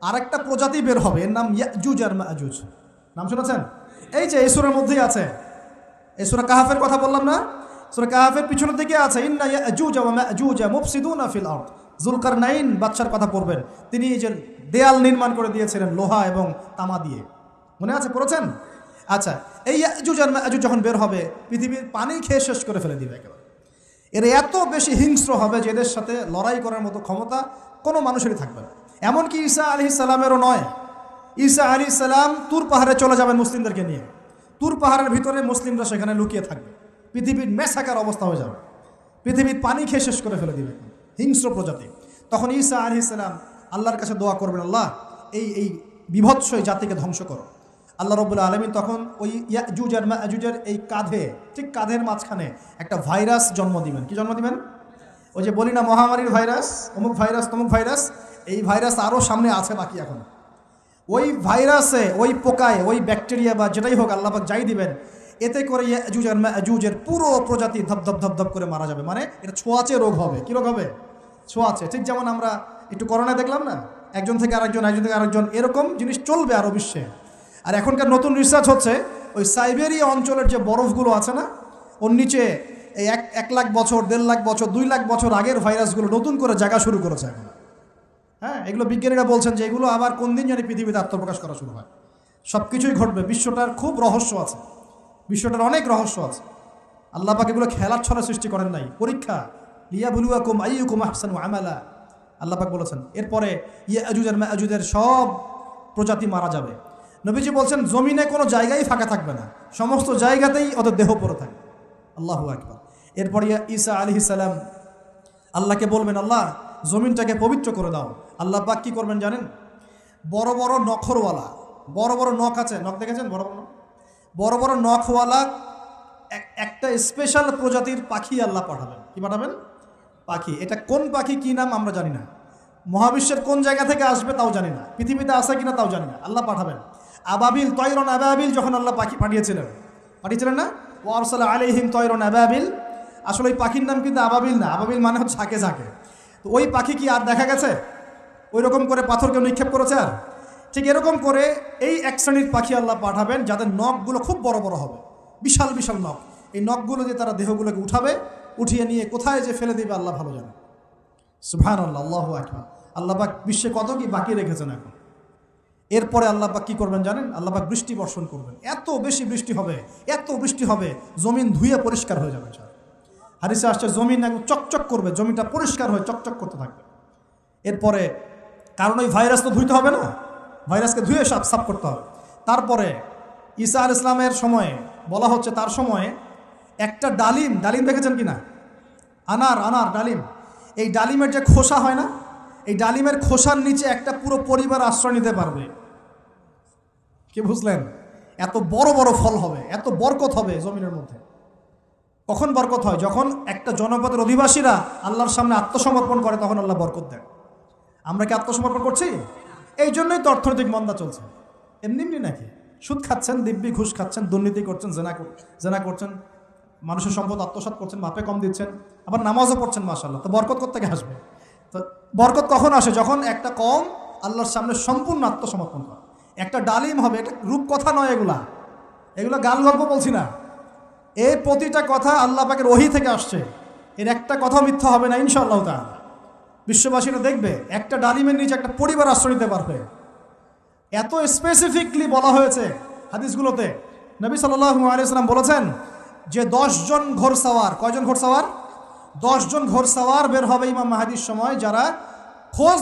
আরেকটা প্রজাতি বের হবে, এর নাম ইয়াজুজ আর মাজুজ। নাম শুনেছেন? এই যে এই সূরার মধ্যেই আছে, এই সূরা কাহাফের কথা বললাম না, সূরা কাহাফের পিছনের দিকে আছে ইন্না ইয়াজুজ ওয়া মাজুজ মুফসিদুনা ফিল আরদ। যুলকারনাইন বাদশার কথা পড়বেন, তিনি এই যে দেয়াল নির্মাণ করে দিয়েছিলেন লোহা এবং তামা দিয়ে, মনে আছে, পড়েছেন? আচ্ছা, এই ইয়াজুজ আর মাজুজ যখন বের হবে, পৃথিবীর পানি খেয়ে শেষ করে ফেলে দিবে একেবারে। এর এত বেশি হিংস্র হবে যে এদের সাথে লড়াই করার মতো ক্ষমতা কোনো মানুষেরই থাকবে না। এমনকি ঈসা আলাইহিস সালামেরও নয়। ঈসা আলাইহিস সালাম তুর পাহাড়ে চলে যাবেন মুসলিমদেরকে নিয়ে, তুর পাহাড়ের ভিতরে মুসলিমরা সেখানে লুকিয়ে থাকবে, পৃথিবীর মেসাকার অবস্থা হয়ে যাবে, পৃথিবীর পানি খেয়ে শেষ করে ফেলে দিবে হিংস্র প্রজাতি। তখন ঈসা আলাইহিস সালাম আল্লাহর কাছে দোয়া করবেন, আল্লাহ এই বিভৎস এই জাতিকে ধ্বংস করো। আল্লাহ রাব্বুল আলামিন তখন ওই ইয়াজুজ আর মাজুজের এই কাঁধে, ঠিক কাঁধের মাঝখানে একটা ভাইরাস জন্ম দিবেন। কি জন্ম দিবেন? ওই যে বলি না মহামারীর ভাইরাস, অমুক ভাইরাস তমুক ভাইরাস, এই ভাইরাস আরও সামনে আছে বাকি এখন। ওই ভাইরাসে, ওই পোকায়, ওই ব্যাকটেরিয়া বা যেটাই হোক আল্লাহ পাক যাই দিবেন, এতে করে ইয়াজুজ আর মাজুজের পুরো প্রজাতি ধপধপ ধপধপ করে মারা যাবে। মানে এটা ছোঁয়াচে রোগ হবে। কী রোগ হবে? ছোঁয়াচে। ঠিক যেমন আমরা একটু করোনায় দেখলাম না, একজন থেকে আরেকজন, একজন থেকে আরেকজন, এরকম জিনিস চলবে আরও বিশ্বে। আর এখনকার নতুন রিসার্চ হচ্ছে ওই সাইবেরিয়া অঞ্চলের যে বরফগুলো আছে না, ওর নিচে এই 1 লাখ বছর, 1.5 লাখ বছর, 2 লাখ বছর আগের ভাইরাসগুলো নতুন করে জায়গা শুরু করেছে এখন। হ্যাঁ, এগুলো বিজ্ঞানীরা বলছেন যে এগুলো আবার কোন দিন জানি পৃথিবীতে আত্মপ্রকাশ করা শুরু হয়। সব কিছুই ঘটবে। বিশ্বটার খুব রহস্য আছে, বিশ্বটার অনেক রহস্য আছে। আল্লাহ পাক এগুলো খেলার ছলে সৃষ্টি করেন নাই, পরীক্ষা। লিয়াবলুয়াকুম আইয়ুকুম আহসানু আমালা, আল্লাহ পাক বলেছেন। এরপরে ইয়াজুজ আর মাজুজের সব প্রজাতি মারা যাবে। নবীজি বলছেন জমিনে কোনো জায়গায় ফাঁকা থাকবে না, সমস্ত জায়গাতেই ওদের দেহ পড়ে থাকবে। আল্লাহু আকবার। এরপরে ঈসা আলাইহিস সালাম আল্লাহকে বলবেন, আল্লাহ জমিনটাকে পবিত্র করে দাও। আল্লাহ পাক কী করবেন জানেন? বড় বড় নখরওয়ালা, বড় বড় নখ আছে, নখ দেখেছেন? বড় বড় বড় বড় নখওয়ালা একটা স্পেশাল প্রজাতির পাখি আল্লাহ পাঠাবেন। কি পাঠাবেন? পাখি। এটা কোন পাখি, কি নাম আমরা জানি না, মহাবিশ্বের কোন জায়গা থেকে আসবে তাও জানি না, পৃথিবীতে আসে কিনা তাও জানি না। আল্লাহ পাঠাবেন আবাবিল, তয়রন আবাবিল। যখন আল্লাহ পাখি পাঠিয়েছিলেন না, ও আরসালা আলাইহিম তয়রন আবাবিল। আসলে ওই পাখির নাম কিন্তু আবাবিল না, আবাবিল মানে হচ্ছে ঝাঁকে ঝাঁকে। তো ওই পাখি কি আর দেখা গেছে? ওই রকম করে পাথরকে নিক্ষেপ করেছে আর? ঠিক এরকম করে এই এক শ্রেণীর পাখি আল্লাহ পাঠাবেন যাদের নখগুলো খুব বড় বড় হবে, বিশাল বিশাল নখ। এই নখগুলো দিয়ে তারা দেহগুলোকে উঠাবে, উঠিয়ে নিয়ে কোথায় যে ফেলে দেবে আল্লাহ ভালো জানে। সুবহানাল্লাহ, আল্লাহু আকবার। আল্লাহ পাক বিশ্বে কত কি বাকি রেখেছেন এখন। এরপরে আল্লাহ পাক কী করবেন জানেন? আল্লাহ পাক বৃষ্টি বর্ষণ করবেন। এত বেশি বৃষ্টি হবে, এত বৃষ্টি হবে, জমিন ধুয়ে পরিষ্কার হয়ে যাবে। হাদিসে আসছে জমিন একদম চকচক করবে, জমিটা পরিষ্কার হয়ে চকচক করতে থাকবে। এরপরে কারণ ওই ভাইরাস তো ধুইতে হবে না, ভাইরাসকে ধুয়ে সাফ করতে হবে। তারপরে ঈসা আলাইহিস সালামের সময়ে বলা হচ্ছে, তার সময়ে একটা ডালিম, ডালিম দেখেছেন কিনা? আনার ডালিম। এই ডালিমের যে খোসা হয় না, এই ডালিমের খোসার নিচে একটা পুরো পরিবার আশ্রয় নিতে পারবে। কি বুঝলেন? এত বড় বড় ফল হবে, এত বরকত হবে জমিনের মধ্যে। কখন বরকত হয়? যখন একটা জনপদের অধিবাসীরা আল্লাহর সামনে আত্মসমর্পণ করে, তখন আল্লাহ বরকত দেয়। আমরা কি আত্মসমর্পণ করছি? এই জন্যই তো অর্থনৈতিক মন্দা চলছে। এমনি নাকি? সুদ খাচ্ছেন, দিব্যি ঘুষ খাচ্ছেন, দুর্নীতি করছেন, জেনা করছেন, মানুষের সম্পদ আত্মসাৎ করছেন, মাপে কম দিচ্ছেন, আবার নামাজও পড়ছেন, মাশাআল্লাহ। তো বরকত কোত্থেকে আসবে? তো বরকত কখন আসে? যখন একটা কম আল্লাহর সামনে সম্পূর্ণ আত্মসমর্পণ করে। একটা ডালিম হবে, এটা রূপকথা নয়, এগুলা গাল গল্প বলছি না। এই প্রতিটা কথা আল্লাহ পাকের ওহী থেকে আসছে, এর একটা কথা মিথ্যা হবে না ইনশাআল্লাহ তাআলা। বিশ্ববাসীরা দেখবে একটা ডালিমের নিচে একটা পরিবার আশ্রয় নিতে পারবে। এত স্পেসিফিকলি বলা হয়েছে হাদিসগুলোতে। নবী সাল্লাল্লাহু আলাইহি ওয়াসাল্লাম বলেছেন যে 10 জন ঘোড়সাওয়ার, কয়জন ঘোড়সাওয়ার? 10 জন ঘোড়সাওয়ার বের হবে ইমাম মাহদির সময়, যারা খোঁজ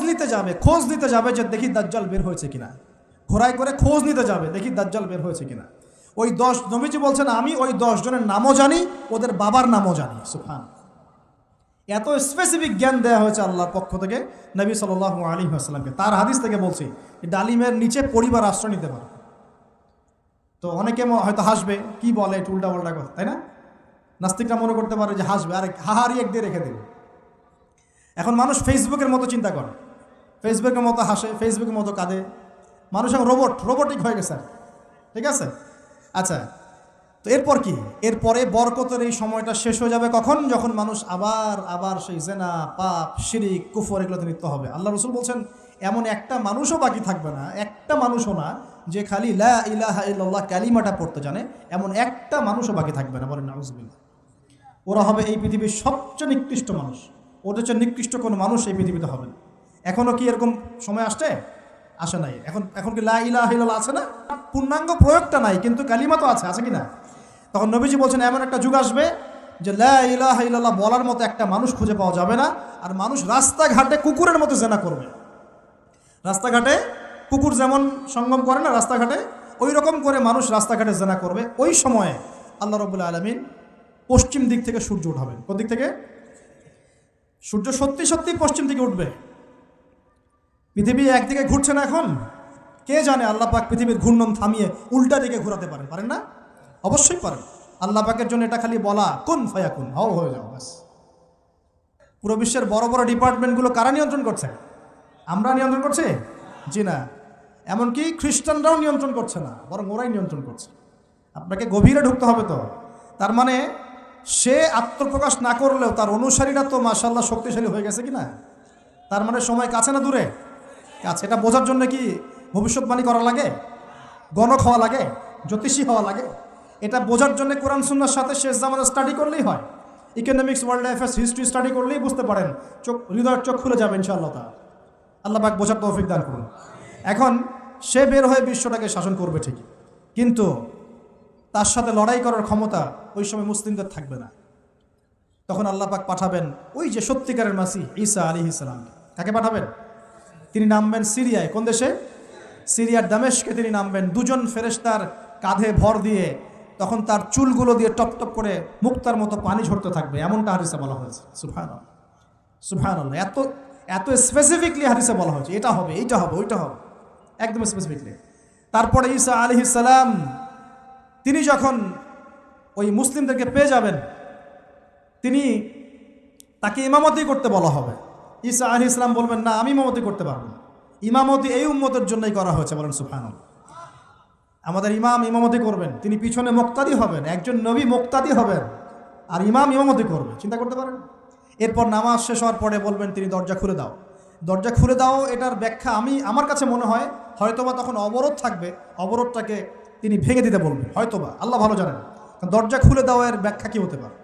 নিতে যাবে যে দেখি দাজ্জাল বের হয়েছে কিনা। ঘোড়ায় করে খোঁজ নিতে যাবে, দেখি দাজ্জাল বের হয়েছে কিনা। ওই 10, নবীজি বলছেন আমি ওই 10 জনের নামও জানি, ওদের বাবার নামও জানি। সুবহান। এত স্পেসিফিক জ্ঞান দেওয়া হয়েছে আল্লাহর পক্ষ থেকে নবী সাল্লাল্লাহু আলাইহি ওয়াসাল্লামকে। তার হাদিস থেকে বলছি, ডালিমের নিচে পরিবার আশ্রয় নিতে পারে। তো অনেকে হয়তো হাসবে, কি বলে একটু উল্টা পাল্টা কথা, তাই না? নাস্তিকরা মনে করতে পারে যে হাসবে, আর হাহারি এক দিয়ে রেখে দেবে। এখন মানুষ ফেসবুকের মতো চিন্তা করে, ফেসবুকের মতো হাসে, ফেসবুকের মতো কাঁদে। মানুষ এখন রোবটিক হয়ে গেছে। ঠিক আছে? আচ্ছা, তো এরপর কি? এরপরে বরকতের এই সময়টা শেষ হয়ে যাবে কখন? যখন মানুষ আবার সেই জেনা, পাপ, শিরিক, কুফর এগুলোতে লিপ্ত হবে। আল্লাহ রাসূল বলছেন এমন একটা মানুষও বাকি থাকবে না, একটা মানুষও না যে খালি লা ইলাহা ইল্লাল্লাহ কালিমাটা পড়তে জানে, এমন একটা মানুষও বাকি থাকবে না, বলেন নাউজুবিল্লাহ। ওরা হবে এই পৃথিবীর সবচেয়ে নিকৃষ্ট মানুষ, ওদের চেয়ে নিকৃষ্ট কোনো মানুষ এই পৃথিবীতে হবে না। এখনও কি এরকম সময় আসছে? আসে নাই। এখন কি লা ইলাহা ইল্লাল্লাহ আছে না? পূর্ণাঙ্গ প্রয়োগটা নাই, কিন্তু কালিমা তো আছে কি না? তখন নবীজি বলছেন এমন একটা যুগ আসবে যে লা ইলাহা ইল্লাল্লাহ বলার মতো একটা মানুষ খুঁজে পাওয়া যাবে না, আর মানুষ রাস্তাঘাটে কুকুরের মতো জেনা করবে। রাস্তাঘাটে কুকুর যেমন সঙ্গম করে না রাস্তাঘাটে, ওই রকম করে মানুষ রাস্তাঘাটে জেনা করবে। ওই সময়ে আল্লাহ রাব্বুল আলামিন পশ্চিম দিক থেকে সূর্য উঠাবেন। কোন দিক থেকে? সূর্য সত্যি সত্যি পশ্চিম দিকে উঠবে। পৃথিবী একদিকে ঘুরছে না এখন, কে জানে আল্লাহ পাক পৃথিবীর ঘূর্ণন থামিয়ে উল্টা দিকে ঘোরাতে পারেন না? অবশ্যই পারেন। আল্লাহ পাকের জন্য এটা খালি বলা, কুন ফায়াকুন, হও হয়ে যাও, ব্যাস। পুরো বিশ্বের বড় বড় ডিপার্টমেন্টগুলো কারা নিয়ন্ত্রণ করছে? আমরা নিয়ন্ত্রণ করছি? জি না। এমনকি খ্রিস্টানরাও নিয়ন্ত্রণ করছে না, বরং ওরাই নিয়ন্ত্রণ করছে। আপনাকে গভীরে ঢুকতে হবে তো। তার মানে সে আত্মপ্রকাশ না করলেও তার অনুসারীরা তো মাশাআল্লাহ শক্তিশালী হয়ে গেছে কিনা? তার মানে সময় কাছে না দূরে? কাছে। এটা বোঝার জন্য কি ভবিষ্যৎবাণী করা লাগে? গণক হওয়া লাগে? জ্যোতিষী হওয়া লাগে? এটা বোঝার জন্য কোরআন সুন্নাহর সাথে শেষ জামানা স্টাডি করলেই হয়। Economics, world affairs, history study করলেই বুঝতে পারেন, হৃদয়ের চোখ খুলে যাবে ইনশাআল্লাহ তাআলা। আল্লাহ পাক বোঝার তৌফিক দান করুন। এখন সে বের হয়ে বিশ্বটাকে শাসন করবে ঠিকই, কিন্তু তার সাথে লড়াই করার ক্ষমতা ওই সময় মুসলিমদের থাকবে না। তখন আল্লাহ পাক পাঠাবেন ওই যে সত্যিকারের মাসিহ ঈসা আলাইহিস সালামকে। কাকে পাঠাবেন? তিনি নামবেন সিরিয়ায়। কোন দেশে? সিরিয়ার দামেশকে তিনি নামবেন, দুজন ফেরেশতার কাঁধে ভর দিয়ে। তখন তার চুলগুলো দিয়ে টপ টপ করে মুক্তার মতো পানি ঝরতে থাকবে, এমনটা হাদিসে বলা হয়েছে। সুবহানাল্লাহ, সুবহানাল্লাহ। এত এত স্পেসিফিকলি হাদিসে বলা হয়েছে, এটা হবে, এইটা হবে, ওইটা হবে, একদম স্পেসিফিকলি। তারপরে ঈসা আলাইহিস সালাম তিনি যখন ওই মুসলিমদেরকে পেয়ে যাবেন, তাকে ইমামতি করতে বলা হবে। ঈসা আলাইহিস সালাম বলবেন, না, আমি ইমামতি করতে পারবো না। ইমামতি এই উম্মতের জন্যই করা হয়েছে, বলেন সুবহানাল্লাহ। আমাদের ইমাম ইমামতি করবেন, তিনি পিছনে মুক্তাদি হবেন। একজন নবী মুক্তাদি হবেন আর ইমাম ইমামতি করবে, চিন্তা করতে পারেন? এরপর নামাজ শেষ হওয়ার পরে বলবেন তিনি, দরজা খুলে দাও, দরজা খুলে দাও। এটার ব্যাখ্যা আমার কাছে মনে হয় হয়তোবা তখন অবরোধ থাকবে, অবরোধটাকে তিনি ভেঙে দিতে বলবেন, হয়তোবা, আল্লাহ ভালো জানেন। দরজা খুলে দাও এর ব্যাখ্যা কী হতে পারে?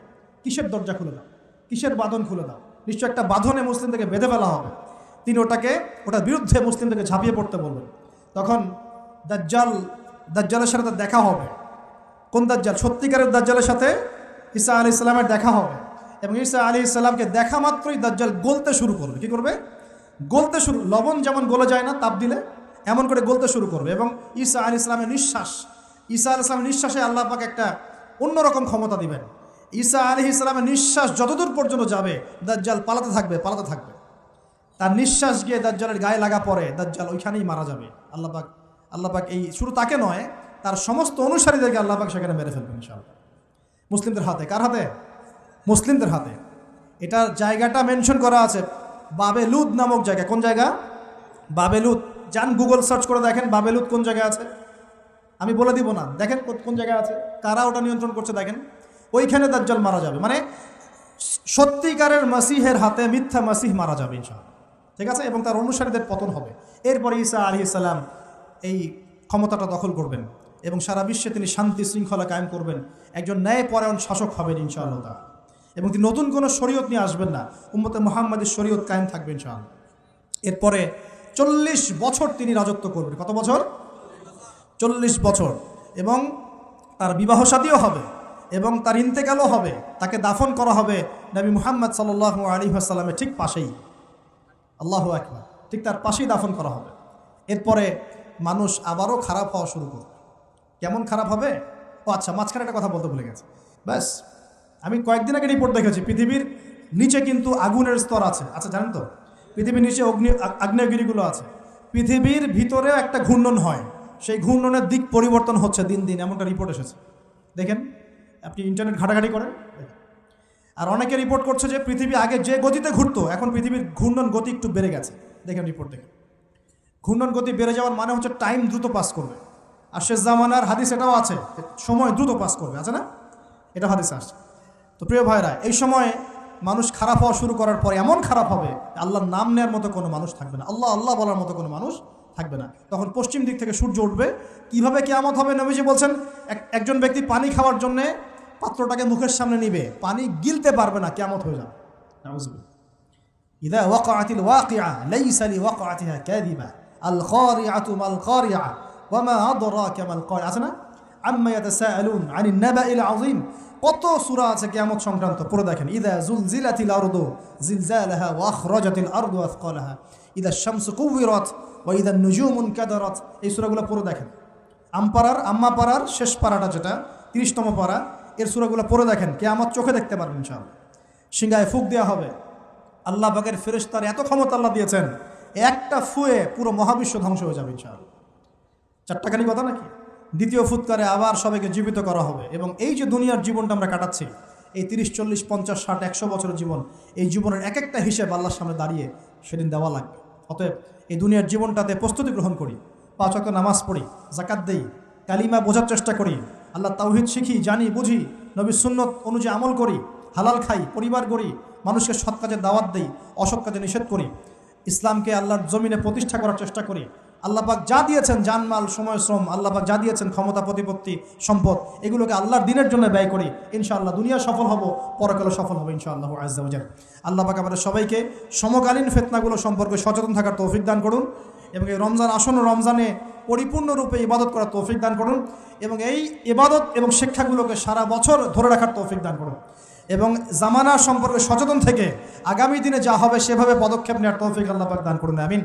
কিসের দরজা খুলে দাও? কিসের বাঁধন খুলে দাও? নিশ্চয় একটা বাঁধনে মুসলিমদেরকে বেঁধে ফেলা হবে। তিনি ওটার বিরুদ্ধে মুসলিমদেরকে ঝাঁপিয়ে পড়তে বলবেন। তখন দাজ্জালের সাথে তার দেখা হবে। কোন দাজ্জাল? সত্যিকারের দাজ্জালের সাথে ঈসা আলাইহিস সালামের দেখা হবে। এবং ঈসা আলাইহিস সালামকে দেখা মাত্রই দাজ্জাল গলতে শুরু করবে। কি করবে? গলতে শুরু। লবণ যেমন গলে যায় না তাপ দিলে, এমন করে গলতে শুরু করবে। এবং ঈসা আলাইহিস সালামের নিঃশ্বাসে আল্লাহ পাক একটা অন্যরকম ক্ষমতা দিবেন। ঈসা আলাইহিস সালামের নিঃশ্বাস যতদূর পর্যন্ত যাবে দাজ্জাল পালাতে থাকবে। তার নিঃশ্বাস গিয়ে দাজ্জালের গায়ে লাগা পরে দাজ্জাল ওইখানেই মারা যাবে। আল্লাহ পাক এই শুধু তাকে নয়, তার সমস্ত অনুসারীদেরকে আল্লাহ পাক সেখানে মেরে ফেলবেন ইনশাআল্লাহ। মুসলিমদের হাতে। কার হাতে? মুসলিমদের হাতে। এটার জায়গাটা মেনশন করা আছে, বাবেলুদ নামক জায়গা। কোন জায়গা? বাবেলুদ। যান গুগল সার্চ করে দেখেন বাবেলুদ কোন জায়গায় আছে। আমি বলে দিব না, দেখেন কোন জায়গায় আছে, কারা ওটা নিয়ন্ত্রণ করছে দেখেন। ওইখানে দাজ্জাল মারা যাবে। মানে সত্যিকারের মাসিহের হাতে মিথ্যা মাসিহ মারা যাবে ইনশাআল্লাহ, ঠিক আছে? এবং তার অনুসারীদের পতন হবে। এরপরে ঈসা আলাইহিস সালাম এই ক্ষমতাটা দখল করবেন এবং সারা বিশ্বে তিনি শান্তি শৃঙ্খলা কায়েম করবেন। একজন ন্যায়পরায়ণ শাসক হবেন ইনশাআল্লাহ তাআলা। এবং তিনি নতুন কোনো শরীয়ত নিয়ে আসবেন না, উম্মতে মুহাম্মাদের শরীয়ত কায়েম থাকবে ইনশাআল্লাহ। এরপরে 40 বছর তিনি রাজত্ব করবেন। কত বছর? 40 বছর। এবং তার বিবাহ শাদীও হবে এবং তার ইন্তেকালও হবে। তাকে দাফন করা হবে নবী মুহাম্মদ সাল্লাল্লাহু আলাইহি ওয়াসাল্লামের ঠিক পাশেই। আল্লাহু আকবার। ঠিক তার পাশেই দাফন করা হবে। এরপরে মানুষ আবারও খারাপ হওয়া শুরু করবে। কেমন খারাপ হবে? ও আচ্ছা, মাঝখানে একটা কথা বলতে ভুলে গেছে। ব্যাস, আমি কয়েকদিন আগে রিপোর্ট দেখেছি, পৃথিবীর নিচে কিন্তু আগুনের স্তর আছে। আচ্ছা, জানেন তো? পৃথিবীর নিচে আগ্নেয়গিরিগুলো আছে। পৃথিবীর ভিতরেও একটা ঘূর্ণন হয়, সেই ঘূর্ণনের দিক পরিবর্তন হচ্ছে দিন দিন, এমনটা রিপোর্ট এসেছে। দেখেন, আপনি ইন্টারনেট ঘাটাঘাটি করেন। আর অনেকে রিপোর্ট করছে যে পৃথিবী আগে যে গতিতে ঘুরতো, এখন পৃথিবীর ঘূর্ণন গতি একটু বেড়ে গেছে। দেখেন রিপোর্ট দেখেন। ঘূর্ণন গতি বেড়ে যাওয়ার মানে হচ্ছে টাইম দ্রুত পাস করবে। আর শেষ জামানার হাদিস এটাও আছে, সময় দ্রুত পাস করবে, আছে না? এটা হাদিস আসছে। তো প্রিয় ভাইরা, এই সময় মানুষ খারাপ হওয়া শুরু করার পর এমন খারাপ হবে আল্লাহর নাম নেওয়ার মতো কোনো মানুষ থাকবে না, আল্লাহ আল্লাহ বলার মতো কোনো মানুষ থাকবে না। তখন পশ্চিম দিক থেকে সূর্য উঠবে। কিভাবে কিয়ামত হবে নবীজি বলছেন, একজন ব্যক্তি পানি খাওয়ার জন্যে পাত্রটাকে মুখের সামনে নিবে, পানি গিলতে পারবে না, কিয়ামত হয়ে যাবে। নাউযুবিল্লাহ। ইযা ওয়াকাআতিল ওয়াকিআ লাইসা লিওয়াকাআতিহা কাযিবা আল কারিআতু মাল কারিআ ওয়া মা আদরাকা মাল কারিআ। আছে না, আম্মা ইয়াতাসাআলুন আনিন নাবাইল আযীম। কত সূরা আছে কিয়ামত সংক্রান্ত, পড়ে দেখেন। ইযা যুলজিলাতিল আরদু জিলজালাহা ওয়া আখরাজাতিল আরদু আথকালাহা ইযা শামসু কুওয়িরাত ওয়া ইযা নুজুমু কাদারাত। এই সূরাগুলো পড়ে দেখেন। আম্মা পারার শেষ পারাটা যেটা 30তম পারা, এর সূরাগুলো পড়ে দেখেন, কিয়ামত চোখে দেখতে পারবেন ইনশাআল্লাহ। সিংহায় ফুঁক দেওয়া হবে। আল্লাহ পাকের ফেরেশতার এত ক্ষমতা আল্লাহ দিয়েছেন, একটা ফুয়ে পুরো মহাবিশ্ব ধ্বংস হয়ে যাবে ইনশাআল্লাহ। চারটাখানি কথা নাকি? দ্বিতীয় ফুৎকারে আবার সবাইকে জীবিত করা হবে। এবং এই যে দুনিয়ার জীবনটা আমরা কাটাচ্ছি, এই 30, 40, 50, 60, 100 বছরের জীবন, এই জীবনের এক একটা হিসেব আল্লাহর সামনে দাঁড়িয়ে সেদিন দেওয়া লাগবে। অতএব এই দুনিয়ার জীবনটাতে প্রস্তুতি গ্রহণ করি, 5 ওয়াক্ত নামাজ পড়ি, যাকাত দেই, কালিমা বোঝার চেষ্টা করি, আল্লাহ তাওহীদ শিখি, জানি, বুঝি, নবীর সুন্নত অনুযায়ী আমল করি, হালাল খাই, পরিবার গড়ি, মানুষকে সৎ কাজে দাওয়াত দেই, অসৎ কাজে নিষেধ করি, ইসলামকে আল্লাহর জমিনে প্রতিষ্ঠা করার চেষ্টা করি। আল্লাহ পাক যা দিয়েছেন, জানমাল, সময়, শ্রম, আল্লাহ পাক যা দিয়েছেন, ক্ষমতা, প্রতিপত্তি, সম্পদ, এগুলোকে আল্লাহর দিনের জন্য ব্যয় করি। ইনশাআল্লাহ দুনিয়া সফল হব, পরকালে সফল হবে ইনশাআল্লাহ আযজা ওয়া জাল্লা। আল্লাহ পাক আমাদের সবাইকে সমকালীন ফিতনাগুলো সম্পর্কে সচেতন থাকার তৌফিক দান করুন এবং এই রমজান আসন্ন রমজানে পরিপূর্ণরূপে ইবাদত করার তৌফিক দান করুন এবং এই ইবাদত এবং শিক্ষাগুলোকে সারা বছর ধরে রাখার তৌফিক দান করুন এবং জামানা সম্পর্কে সচেতন থেকে আগামী দিনে যা হবে সেভাবে পদক্ষেপ নেওয়ার তৌফিক আল্লাহ পাক দান করুন। আমিন।